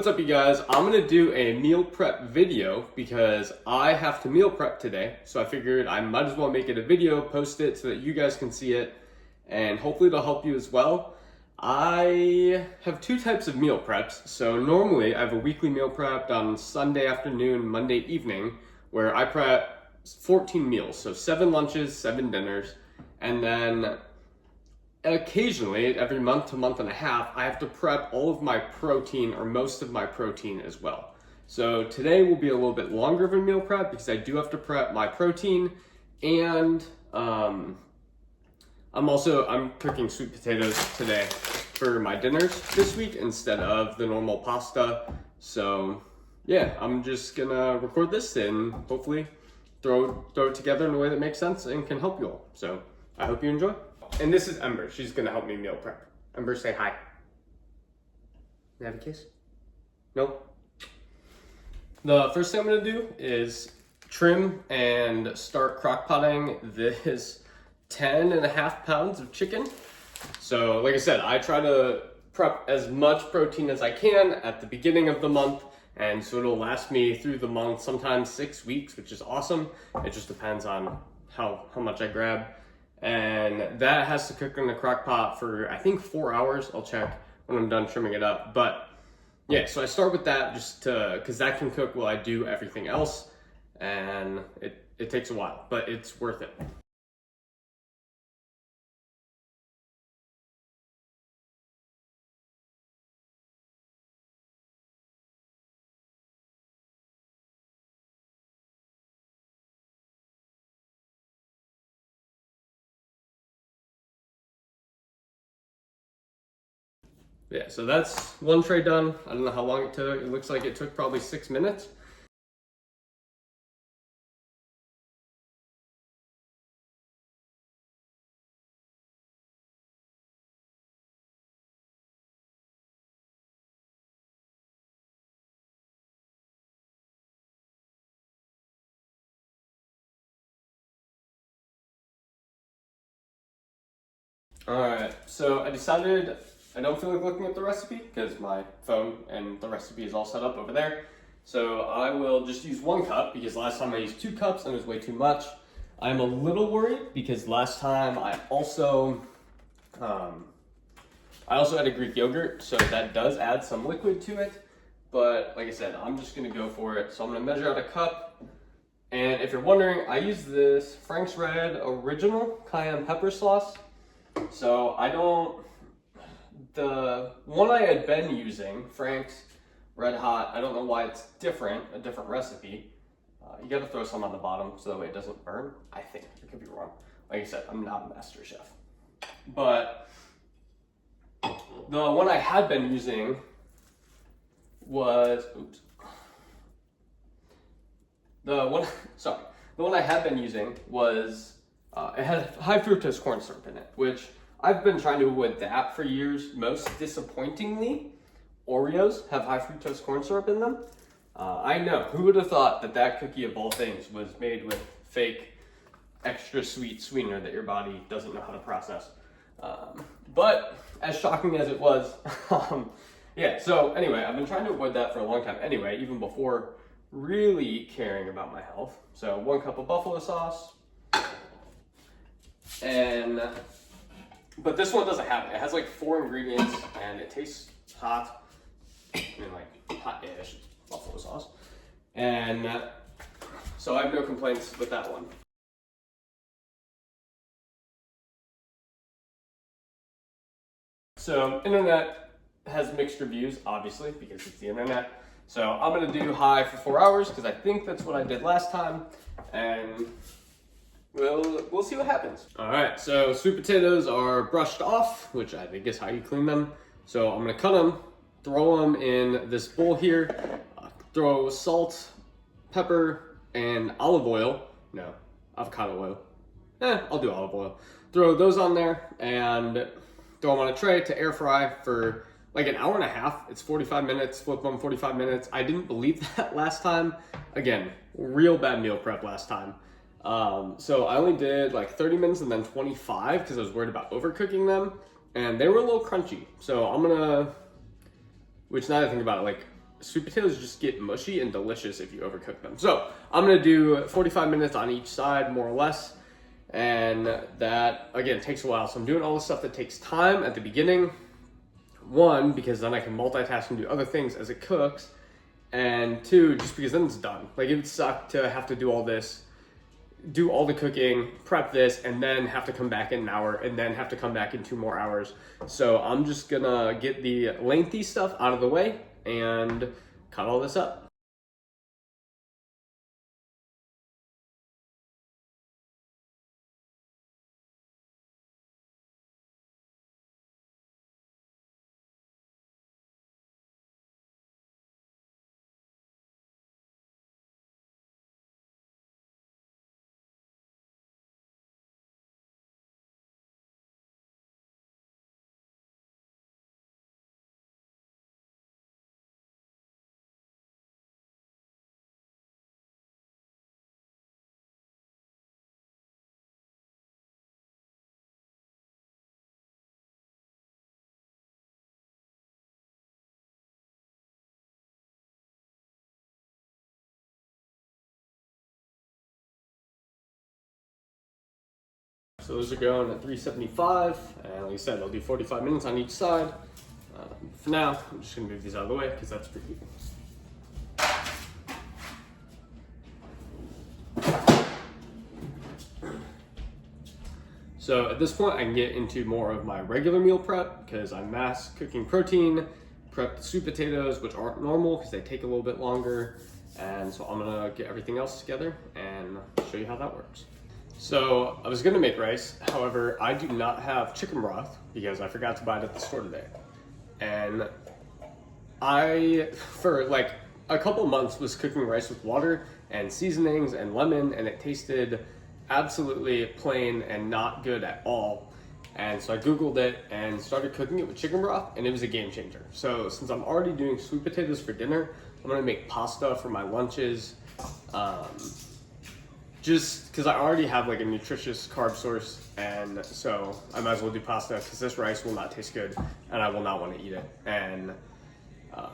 What's up, you guys? I'm gonna do a meal prep video because I have to meal prep today. So I figured I might as well make it a video, post it so that you guys can see it, and hopefully it'll help you as well. I have two types of meal preps. So normally I have a weekly meal prep on Sunday afternoon, Monday evening, where I prep 14 meals. So 7 lunches, 7 dinners, and then occasionally, every month to month and a half, I have to prep all of my protein or most of my protein as well. So today will be a little bit longer of a meal prep because I do have to prep my protein, and I'm cooking sweet potatoes today for my dinners this week instead of the normal pasta. So yeah, I'm just gonna record this and hopefully throw it together in a way that makes sense and can help you all. So I hope you enjoy. And this is Ember. She's gonna help me meal prep. Ember, say hi. Can I have a kiss? No? The first thing I'm gonna do is trim and start crock potting this 10.5 pounds of chicken. So like I said, I try to prep as much protein as I can at the beginning of the month, and so it'll last me through the month, sometimes 6 weeks, which is awesome. It just depends on how much I grab. And that has to cook in the crock pot for, I think, 4 hours. I'll check when I'm done trimming it up. But yeah, so I start with that just because that can cook while I do everything else. And it takes a while, but it's worth it. Yeah, so that's one tray done. I don't know how long it took. It looks like it took probably 6 minutes. All right, so I decided I don't feel like looking at the recipe because my phone and the recipe is all set up over there. So I will just use 1 cup because last time I used 2 cups and it was way too much. I'm a little worried because last time I also had a Greek yogurt, so that does add some liquid to it. But like I said, I'm just gonna go for it. So I'm gonna measure out a cup. And if you're wondering, I use this Frank's Red Original Cayenne Pepper Sauce. So the one I had been using, Frank's Red Hot, I don't know why it's different, a different recipe. You gotta throw some on the bottom so that way it doesn't burn, I think. I could be wrong. Like I said, I'm not a master chef. But the one I had been using was, the one I had been using was, it had high fructose corn syrup in it, which I've been trying to avoid that for years. Most disappointingly, Oreos have high fructose corn syrup in them. I know, who would have thought that that cookie of all things was made with fake extra sweet sweetener that your body doesn't know how to process. But as shocking as it was, yeah, so anyway, I've been trying to avoid that for a long time anyway, even before really caring about my health. So 1 cup of buffalo sauce, but this one doesn't have it. It has like 4 ingredients and it tastes hot. I mean, like hot-ish buffalo sauce. And so I have no complaints with that one. So internet has mixed reviews, obviously, because it's the internet. So I'm gonna do high for 4 hours because I think that's what I did last time. And we'll see what happens. All right, so sweet potatoes are brushed off, which I think is how you clean them. So I'm gonna cut them, throw them in this bowl here, throw salt, pepper, and olive oil. No, avocado oil. I'll do olive oil. Throw those on there and throw them on a tray to air fry for like an hour and a half. It's 45 minutes, flip them 45 minutes. I didn't believe that last time. Again, real bad meal prep last time. So I only did like 30 minutes and then 25 because I was worried about overcooking them, and they were a little crunchy. So I'm gonna, which now that I think about it, like sweet potatoes just get mushy and delicious if you overcook them. So I'm gonna do 45 minutes on each side, more or less. And that, again, takes a while. So I'm doing all the stuff that takes time at the beginning. One, because then I can multitask and do other things as it cooks. And two, just because then it's done. Like, it would suck to have to do all this, do all the cooking, prep this, and then have to come back in an hour, and then have to come back in 2 more hours. So I'm just gonna get the lengthy stuff out of the way and cut all this up. So those are going at 375, and like I said, I'll do 45 minutes on each side. For now, I'm just gonna move these out of the way because that's pretty cool. So at this point, I can get into more of my regular meal prep because I'm mass cooking protein, prep the sweet potatoes, which aren't normal because they take a little bit longer. And so I'm gonna get everything else together and show you how that works. So I was gonna make rice, however, I do not have chicken broth because I forgot to buy it at the store today. And I, for like a couple months, was cooking rice with water and seasonings and lemon, and it tasted absolutely plain and not good at all. And so I Googled it and started cooking it with chicken broth, and it was a game changer. So since I'm already doing sweet potatoes for dinner, I'm gonna make pasta for my lunches. Just because I already have like a nutritious carb source, and so I might as well do pasta because this rice will not taste good and I will not want to eat it. And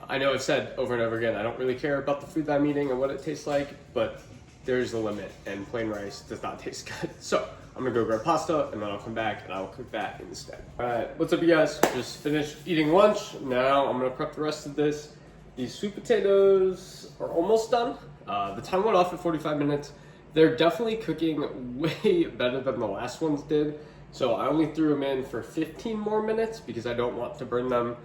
I know I've said over and over again, I don't really care about the food that I'm eating and what it tastes like, but there's a limit, and plain rice does not taste good. So I'm gonna go grab pasta and then I'll come back and I'll cook that instead. All right, what's up you guys? Just finished eating lunch. Now I'm gonna prep the rest of this. These sweet potatoes are almost done. The time went off at 45 minutes. They're definitely cooking way better than the last ones did. So I only threw them in for 15 more minutes because I don't want to burn them.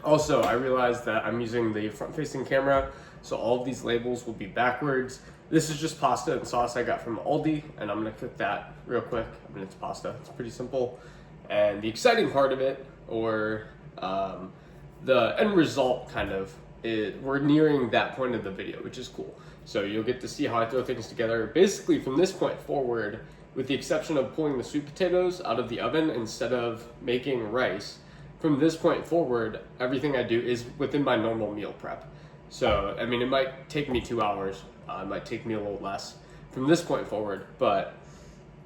Also, I realized that I'm using the front-facing camera, so all of these labels will be backwards. This is just pasta and sauce I got from Aldi, and I'm gonna cook that real quick. I mean, it's pasta, it's pretty simple. And the exciting part of it, or the end result kind of, we're nearing that point of the video, which is cool. So you'll get to see how I throw things together. Basically from this point forward, with the exception of pulling the sweet potatoes out of the oven instead of making rice, from this point forward, everything I do is within my normal meal prep. So, I mean, it might take me 2 hours. It might take me a little less from this point forward, but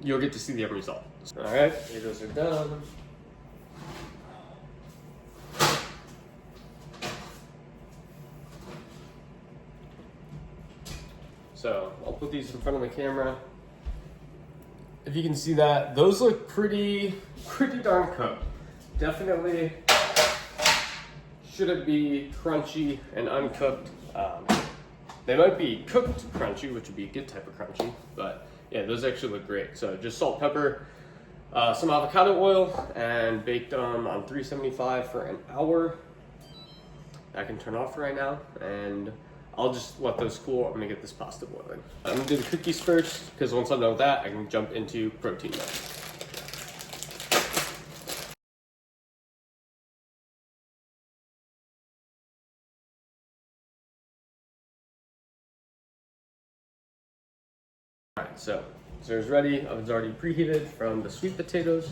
you'll get to see the end result. All right, potatoes are done. So I'll put these in front of the camera. If you can see that, those look pretty darn cooked. Definitely shouldn't be crunchy and uncooked. They might be cooked crunchy, which would be a good type of crunchy, but yeah, those actually look great. So just salt, pepper, some avocado oil, and baked them on 375 for an hour. I can turn off right now, and I'll just let those cool. I'm gonna get this pasta boiling. I'm gonna do the cookies first, because once I know that, I can jump into protein mode. Alright, so dessert's ready. Oven's already preheated from the sweet potatoes.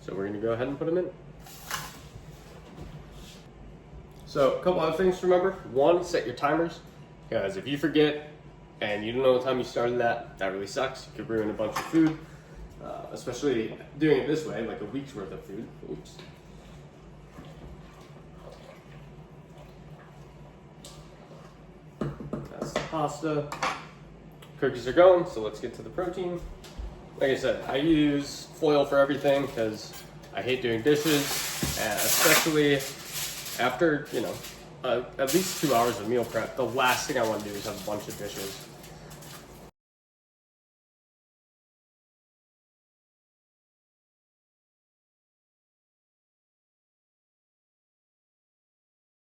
So we're gonna go ahead and put them in. So a couple other things to remember. One, set your timers. Because if you forget and you don't know what time you started that really sucks. You could ruin a bunch of food, especially doing it this way, like a week's worth of food. Oops. pasta. Cookies are going, so let's get to the protein. Like I said, I use foil for everything because I hate doing dishes, and especially after, you know, at least 2 hours of meal prep, the last thing I want to do is have a bunch of dishes.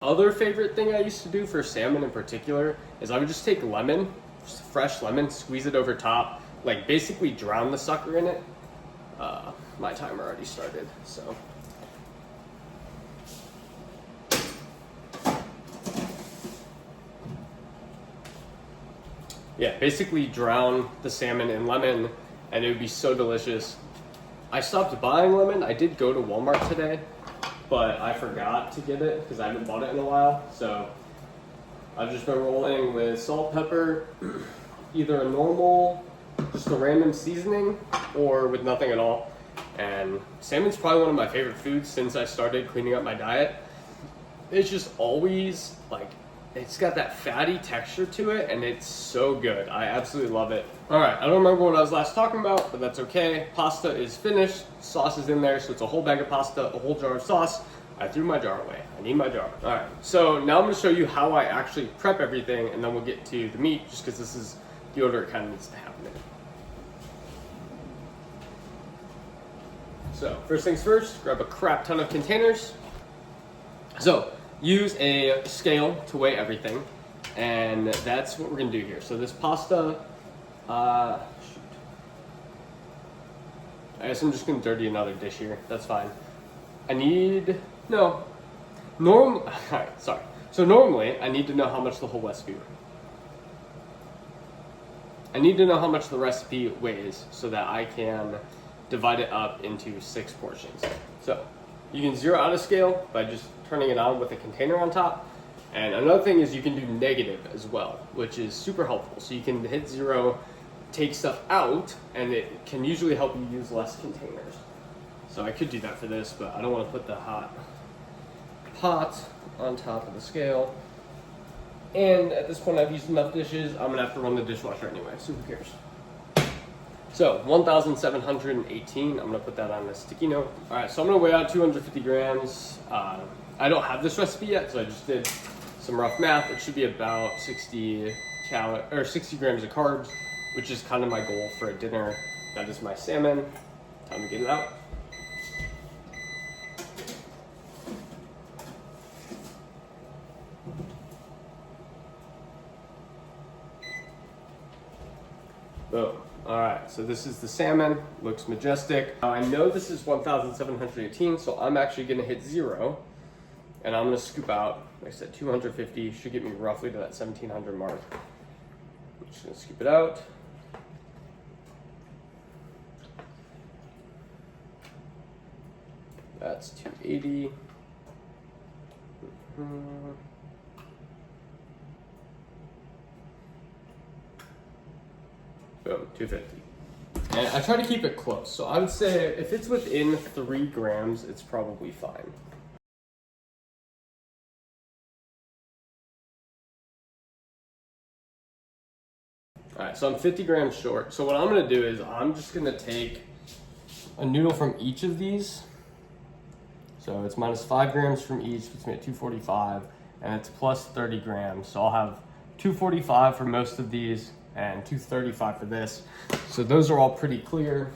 Other favorite thing I used to do for salmon in particular is I would just take lemon, just fresh lemon, squeeze it over top, like basically drown the sucker in it. My timer already started, so. Yeah, basically drown the salmon in lemon and it would be so delicious. I stopped buying lemon. I did go to Walmart today, but I forgot to get it because I haven't bought it in a while. So I've just been rolling with salt, pepper, either a normal, just a random seasoning, or with nothing at all. And salmon's probably one of my favorite foods since I started cleaning up my diet. It's just always like, it's got that fatty texture to it and it's so good. I absolutely love it. All right, I don't remember what I was last talking about, but that's okay. Pasta is finished, sauce is in there, so it's a whole bag of pasta, a whole jar of sauce. I threw my jar away. I need my jar. All right, so now I'm gonna show you how I actually prep everything, and then we'll get to the meat, just because this is the order it kind of needs to happen in. So first things first, grab a crap ton of containers. So use a scale to weigh everything, and that's what we're gonna do here. So this pasta, I guess I'm just gonna dirty another dish here. That's fine. Alright, sorry. So normally I need to know how much the whole recipe weighs. I need to know how much the recipe weighs so that I can divide it up into 6 portions. So you can zero out a scale by just turning it on with a container on top. And another thing is you can do negative as well, which is super helpful. So you can hit 0, take stuff out, and it can usually help you use less containers. So I could do that for this, but I don't want to put the hot pot on top of the scale. And at this point I've used enough dishes, I'm gonna have to run the dishwasher anyway, so who cares? So 1,718, I'm gonna put that on the sticky note. All right, so I'm gonna weigh out 250 grams. I don't have this recipe yet, so I just did some rough math. It should be about 60 grams of carbs, which is kind of my goal for a dinner. That is my salmon. Time to get it out. Boom. All right, so this is the salmon, looks majestic. I know this is 1,718, so I'm actually gonna hit 0, and I'm gonna scoop out, like I said, 250, should get me roughly to that 1,700 mark. I'm just gonna scoop it out. That's 280. Boom, 250. And I try to keep it close. So I would say if it's within 3 grams, it's probably fine. All right, so I'm 50 grams short. So what I'm gonna do is I'm just gonna take a noodle from each of these. So it's minus 5 grams from each, puts me at 245, and it's plus 30 grams. So I'll have 245 for most of these and 235 for this. So those are all pretty clear.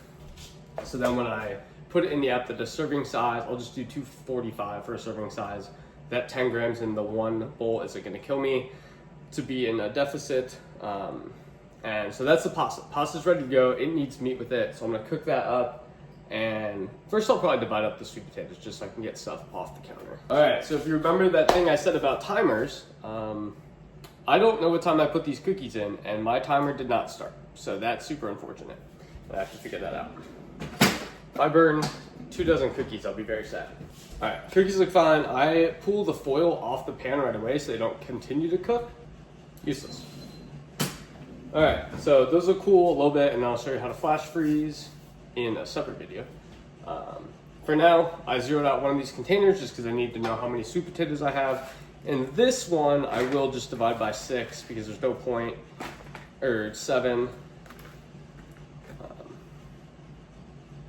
So then when I put it in the app that does serving size, I'll just do 245 for a serving size. That 10 grams in the one bowl isn't gonna kill me to be in a deficit. And so that's the pasta. Pasta's ready to go. It needs meat with it. So I'm gonna cook that up. And first I'll probably divide up the sweet potatoes just so I can get stuff off the counter. All right, so if you remember that thing I said about timers, I don't know what time I put these cookies in, and my timer did not start. So that's super unfortunate. I have to figure that out. If I burn 2 dozen cookies, I'll be very sad. All right, cookies look fine. I pull the foil off the pan right away so they don't continue to cook. Useless. All right, so those look cool a little bit, and I'll show you how to flash freeze in a separate video. For now, I zeroed out one of these containers just because I need to know how many sweet potatoes I have, And this one, I will just divide by 6 because there's no point, or 7.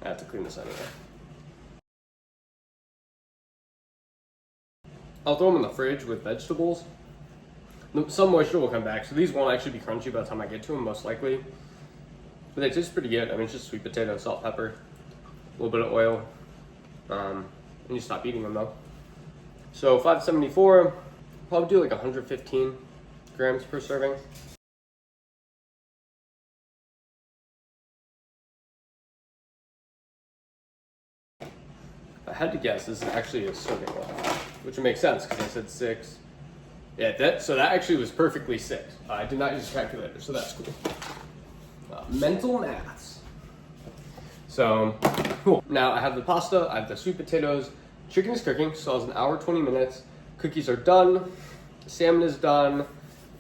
I have to clean this anyway. I'll throw them in the fridge with vegetables. Some moisture will come back, so these won't actually be crunchy by the time I get to them, most likely. But they taste pretty good. I mean, it's just sweet potato, salt, pepper, a little bit of oil, and you stop eating them though. So 574, probably do like 115 grams per serving. I had to guess this is actually a serving one, which would make sense because I said 6. Yeah, so that actually was perfectly 6. I did not use a calculator, so that's cool. Mental maths. So, cool. Now I have the pasta, I have the sweet potatoes, chicken is cooking, so it's an hour, 20 minutes. Cookies are done, salmon is done.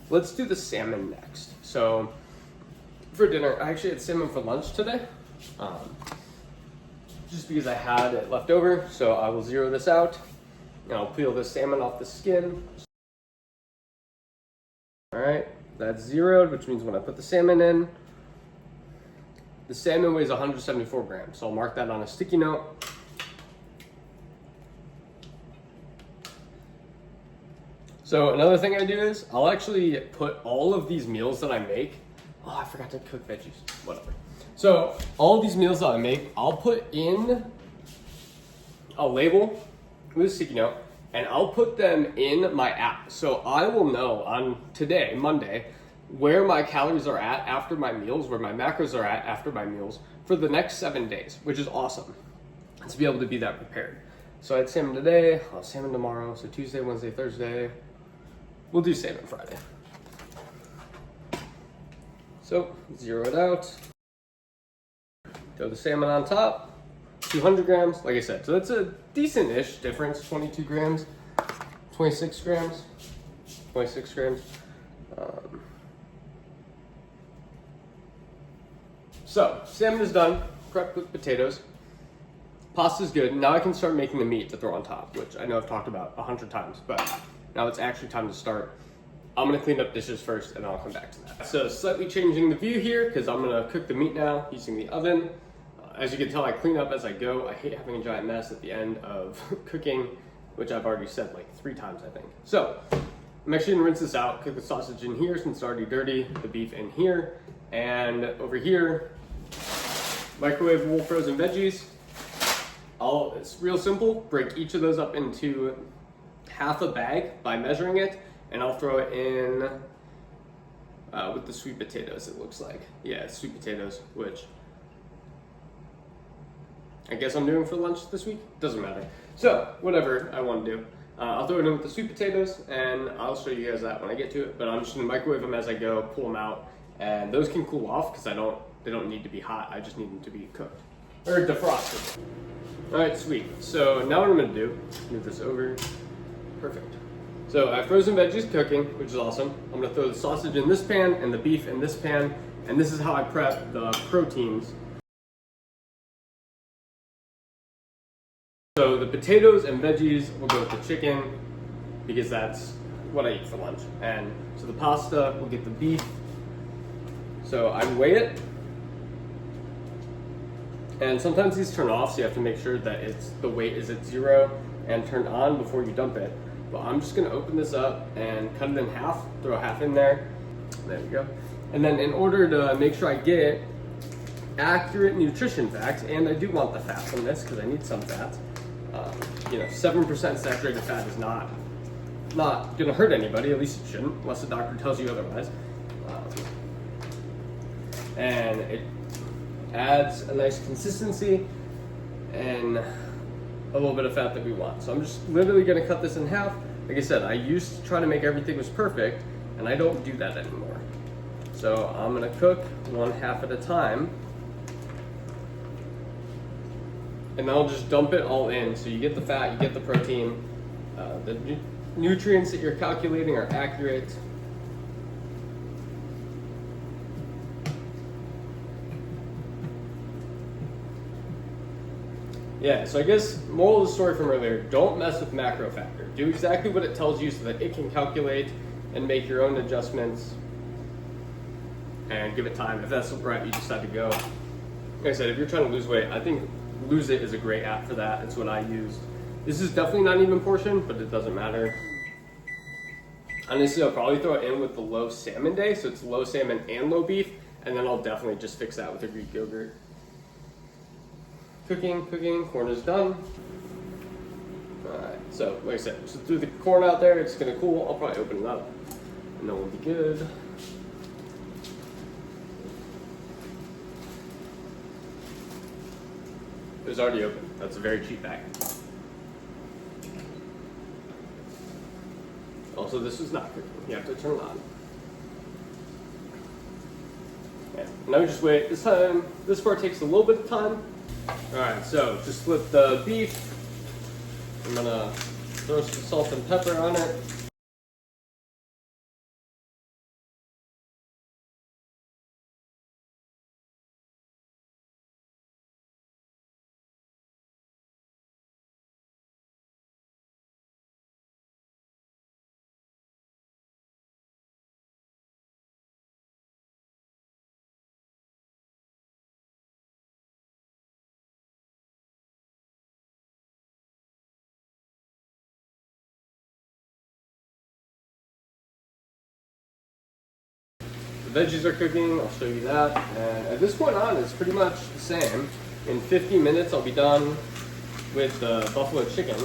Let's do the salmon next. So, for dinner, I actually had salmon for lunch today. Just because I had it left over, so I will zero this out. And I'll peel the salmon off the skin. All right, that's zeroed, which means when I put the salmon in, the salmon weighs 174 grams. So I'll mark that on a sticky note. So another thing I do is I'll actually put all of these meals that I make. Oh, I forgot to cook veggies, whatever. So all these meals that I make, I'll put in a label with a sticky note, and I'll put them in my app. So I will know on today, Monday, where my calories are at after my meals, where my macros are at after my meals for the next 7 days, which is awesome to be able to be that prepared. So I had salmon today, I'll have salmon tomorrow, so Tuesday, Wednesday, Thursday. We'll do salmon Friday. So zero it out. Throw the salmon on top, 200 grams, like I said. So that's a decent-ish difference, 22 grams, 26 grams, 26 grams. So, salmon is done, prepped with potatoes. Pasta's good. Now I can start making the meat to throw on top, which I know I've talked about 100 times, but now it's actually time to start. I'm gonna clean up dishes first and then I'll come back to that. So slightly changing the view here because I'm gonna cook the meat now using the oven. As you can tell, I clean up as I go. I hate having a giant mess at the end of cooking, which I've already said like 3 times, I think. So I'm actually gonna rinse this out, cook the sausage in here since it's already dirty, the beef in here, and over here, microwavable frozen veggies. It's real simple. Break each of those up into half a bag by measuring it, and I'll throw it in with the sweet potatoes, it looks like. Yeah, sweet potatoes, which I guess I'm doing for lunch this week. Doesn't matter. So, whatever I want to do. I'll throw it in with the sweet potatoes, and I'll show you guys that when I get to it. But I'm just gonna microwave them as I go, pull them out, and those can cool off because they don't need to be hot. I just need them to be cooked or defrosted. All right, sweet. So now what I'm gonna do, move this over. Perfect. So I have frozen veggies cooking, which is awesome. I'm gonna throw the sausage in this pan and the beef in this pan, and this is how I prep the proteins. So the potatoes and veggies will go with the chicken because that's what I eat for lunch. And so the pasta will get the beef. So I weigh it. And sometimes these turn off, so you have to make sure that the weight is at 0 and turned on before you dump it. But I'm just gonna open this up and cut it in half, throw half in there. There you go. And then in order to make sure I get accurate nutrition facts, and I do want the fat from this because I need some fat. 7% saturated fat is not gonna hurt anybody, at least it shouldn't, unless the doctor tells you otherwise. And it adds a nice consistency and a little bit of fat that we want. So I'm just literally gonna cut this in half. Like I said, I used to try to make everything was perfect, and I don't do that anymore. So I'm gonna cook one half at a time. And then I'll just dump it all in. So you get the fat, you get the protein. The nutrients that you're calculating are accurate. Yeah, so I guess moral of the story from earlier, don't mess with macro factor. Do exactly what it tells you so that it can calculate and make your own adjustments and give it time if that's the route you decide to go. Like I said, if you're trying to lose weight, I think Lose It is a great app for that. It's what I used. This is definitely not even portion, but it doesn't matter. Honestly, I'll probably throw it in with the low salmon day, so it's low salmon and low beef, and then I'll definitely just fix that with the Greek yogurt. Cooking, corn is done. Alright, so like I said, just threw the corn out there, it's gonna cool, I'll probably open it up, and then we'll be good. It was already open, that's a very cheap bag. Also, this was not cooking. You have to turn it on. Okay. Now we just wait. This time, this part takes a little bit of time. All right, so just flip the beef. I'm gonna throw some salt and pepper on it. The veggies are cooking, I'll show you that. And at this point on, it's pretty much the same. In 50 minutes, I'll be done with the buffalo chicken.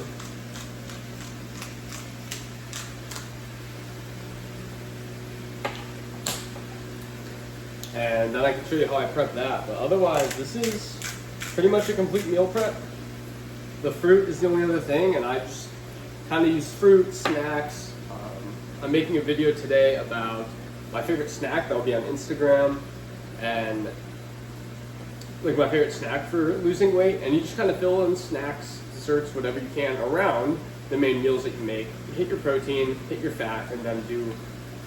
And then I can show you how I prep that. But otherwise, this is pretty much a complete meal prep. The fruit is the only other thing, and I just kind of use fruit, snacks. I'm making a video today about my favorite snack that'll be on Instagram, and like my favorite snack for losing weight, and you just kind of fill in snacks, desserts, whatever you can around the main meals that you make. You hit your protein, hit your fat, and then do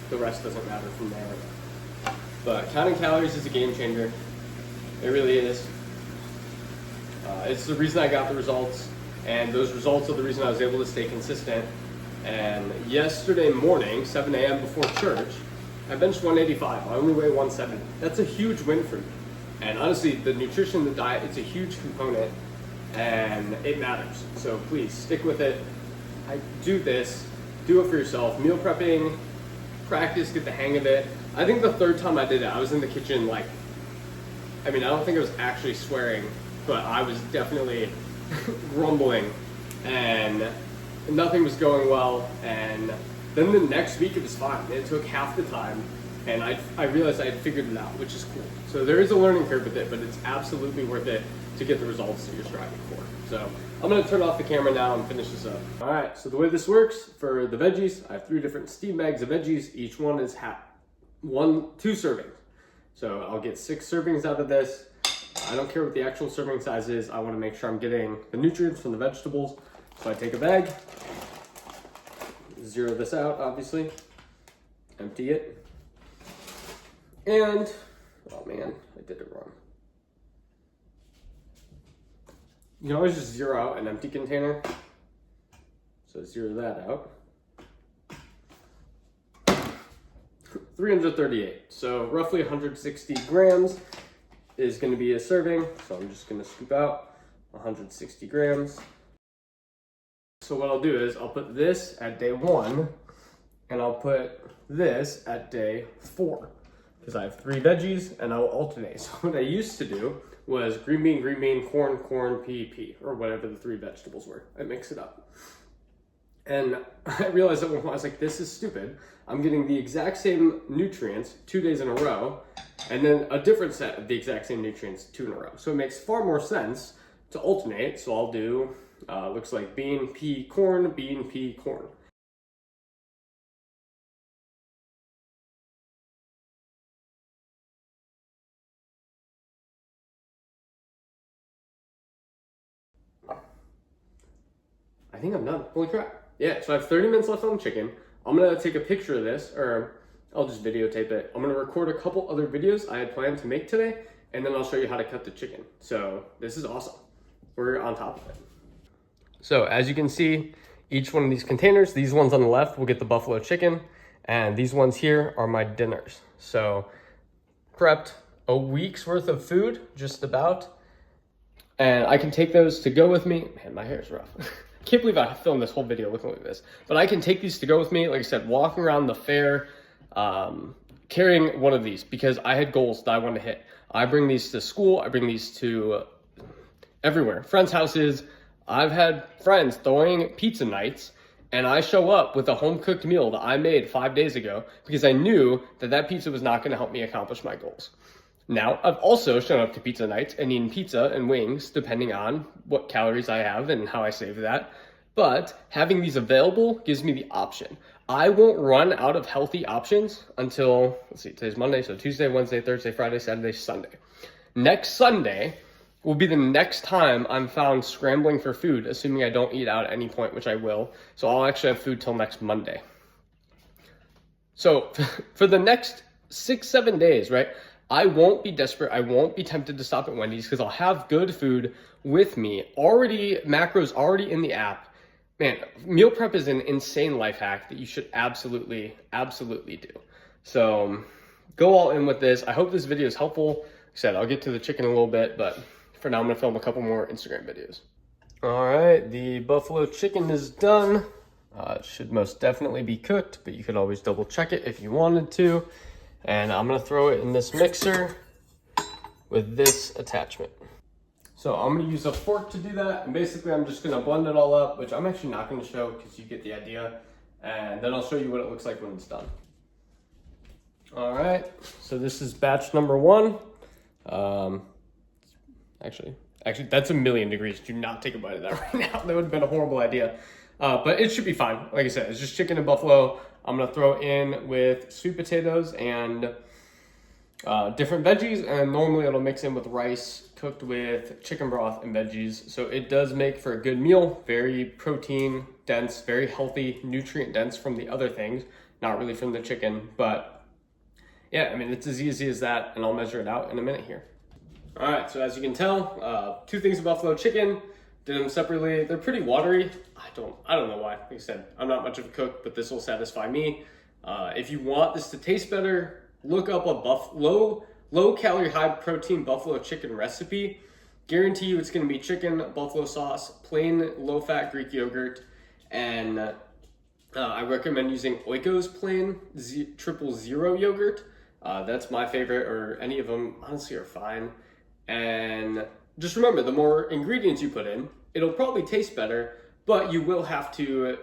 the rest doesn't matter from there. But counting calories is a game changer. It really is. It's the reason I got the results, and those results are the reason I was able to stay consistent. And yesterday morning, 7 a.m. before church, I benched 185. I only weigh 170. That's a huge win for me. And honestly, the nutrition, the diet, it's a huge component, and it matters. So please stick with it. I do this. Do it for yourself. Meal prepping, practice, get the hang of it. I think the third time I did it, I was in the kitchen like, I don't think I was actually swearing, but I was definitely grumbling, and nothing was going well. And then the next week it was fine. It took half the time, and I realized I had figured it out, which is cool. So there is a learning curve with it, but it's absolutely worth it to get the results that you're striving for. So I'm gonna turn off the camera now and finish this up. All right, so the way this works for the veggies, I have 3 different steam bags of veggies. Each one is 2 servings. So I'll get 6 servings out of this. I don't care what the actual serving size is. I wanna make sure I'm getting the nutrients from the vegetables. So I take a bag, zero this out, obviously, empty it, and, oh man, I did it wrong. You can always just zero out an empty container. So zero that out. 338, so roughly 160 grams is gonna be a serving. So I'm just gonna scoop out 160 grams. So what I'll do is I'll put this at day 1, and I'll put this at day 4, because I have 3 veggies and I'll alternate. So what I used to do was green bean, corn, pea, or whatever the 3 vegetables were. I mix it up. And I realized at one point, I was like, this is stupid. I'm getting the exact same nutrients 2 days in a row, and then a different set of the exact same nutrients 2 in a row. So it makes far more sense to alternate. So I'll do, looks like bean, pea, corn. I think I'm done. Holy crap. Yeah, so I have 30 minutes left on the chicken. I'm gonna take a picture of this, or I'll just videotape it. I'm gonna record a couple other videos I had planned to make today, and then I'll show you how to cut the chicken. So this is awesome. we're on top of it. So as you can see, each one of these containers, these ones on the left will get the buffalo chicken, and these ones here are my dinners. So prepped a week's worth of food, just about. And I can take those to go with me. Man, my hair is rough. I can't believe I filmed this whole video looking like this. But I can take these to go with me. Like I said, walking around the fair, carrying one of these because I had goals that I wanted to hit. I bring these to school. I bring these to everywhere. Friends' houses. I've had friends throwing pizza nights, and I show up with a home-cooked meal that I made 5 days ago because I knew that that pizza was not going to help me accomplish my goals. Now, I've also shown up to pizza nights and eaten pizza and wings, depending on what calories I have and how I save that. But having these available gives me the option. I won't run out of healthy options until, let's see, today's Monday, so Tuesday, Wednesday, Thursday, Friday, Saturday, Sunday. Next Sunday will be the next time I'm found scrambling for food, assuming I don't eat out at any point, which I will. So I'll actually have food till next Monday. So for the next 6-7 days, right, I won't be desperate. I won't be tempted to stop at Wendy's because I'll have good food with me. Macros already in the app. Man, meal prep is an insane life hack that you should absolutely do. So go all in with this. I hope this video is helpful. Like I said, I'll get to the chicken in a little bit, but for now, I'm gonna film a couple more Instagram videos. All right, the buffalo chicken is done. It should most definitely be cooked, but you could always double check it if you wanted to. And I'm gonna throw it in this mixer with this attachment. So I'm gonna use a fork to do that. And basically I'm just gonna blend it all up, which I'm actually not gonna show because you get the idea. And then I'll show you what it looks like when it's done. All right, so this is batch number 1. Actually, that's 1,000,000 degrees. Do not take a bite of that right now. That would have been a horrible idea. But it should be fine. Like I said, it's just chicken and buffalo. I'm gonna throw in with sweet potatoes and different veggies, and normally it'll mix in with rice cooked with chicken broth and veggies. So it does make for a good meal, very protein dense, very healthy, nutrient dense from the other things, not really from the chicken. But yeah, I mean, it's as easy as that, and I'll measure it out in a minute here. All right, so as you can tell, 2 things of buffalo chicken, did them separately. They're pretty watery. I don't know why. Like I said, I'm not much of a cook, but this will satisfy me. If you want this to taste better, look up a low calorie, high protein buffalo chicken recipe. Guarantee you it's gonna be chicken, buffalo sauce, plain low fat Greek yogurt, and I recommend using Oiko's plain 000 yogurt. That's my favorite, or any of them honestly are fine. And just remember, the more ingredients you put in, it'll probably taste better, but you will have to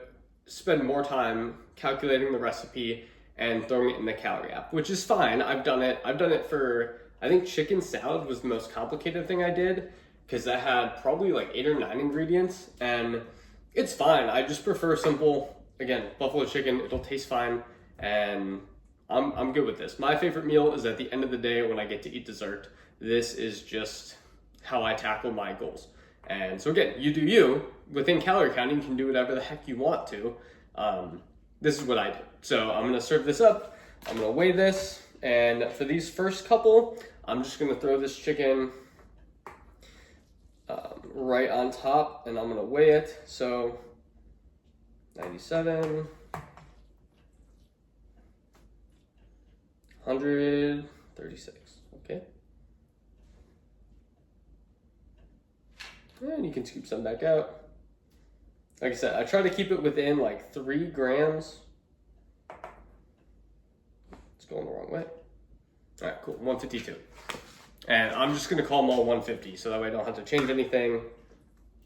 spend more time calculating the recipe and throwing it in the calorie app, which is fine. I've done it for, I think chicken salad was the most complicated thing I did because that had probably like 8 or 9 ingredients, and it's fine. I just prefer simple, again, buffalo chicken. It'll taste fine, and I'm good with this. My favorite meal is at the end of the day when I get to eat dessert. This is just how I tackle my goals. And so again, you do you. Within calorie counting, you can do whatever the heck you want to. This is what I did. So I'm gonna serve this up. I'm gonna weigh this. And for these first couple, I'm just gonna throw this chicken right on top, and I'm gonna weigh it. So 97, 136, okay? And you can scoop some back out. Like I said, I try to keep it within like 3 grams. It's going the wrong way. All right, cool, 152. And I'm just gonna call them all 150, so that way I don't have to change anything.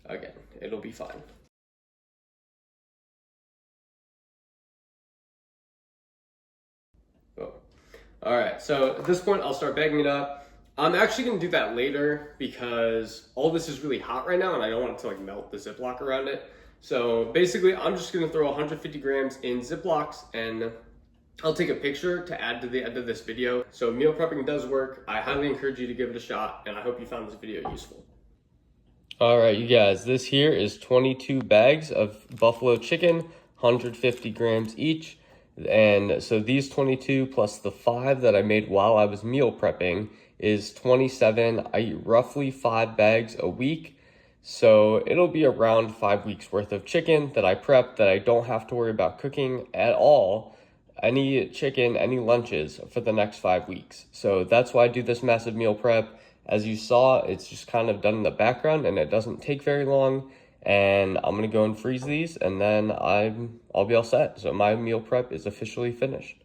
Again, it'll be fine. Boom. All right, so at this point, I'll start bagging it up. I'm actually gonna do that later because all this is really hot right now and I don't want it to like melt the Ziploc around it. So basically, I'm just gonna throw 150 grams in Ziplocs, and I'll take a picture to add to the end of this video. So meal prepping does work. I highly encourage you to give it a shot, and I hope you found this video useful. All right, you guys, this here is 22 bags of buffalo chicken, 150 grams each. And so these 22 plus the 5 that I made while I was meal prepping is 27. I eat roughly 5 bags a week. So it'll be around 5 weeks worth of chicken that I prep that I don't have to worry about cooking at all. Any chicken, any lunches for the next 5 weeks. So that's why I do this massive meal prep. As you saw, it's just kind of done in the background and it doesn't take very long. And I'm gonna go and freeze these and then I'll be all set. So my meal prep is officially finished.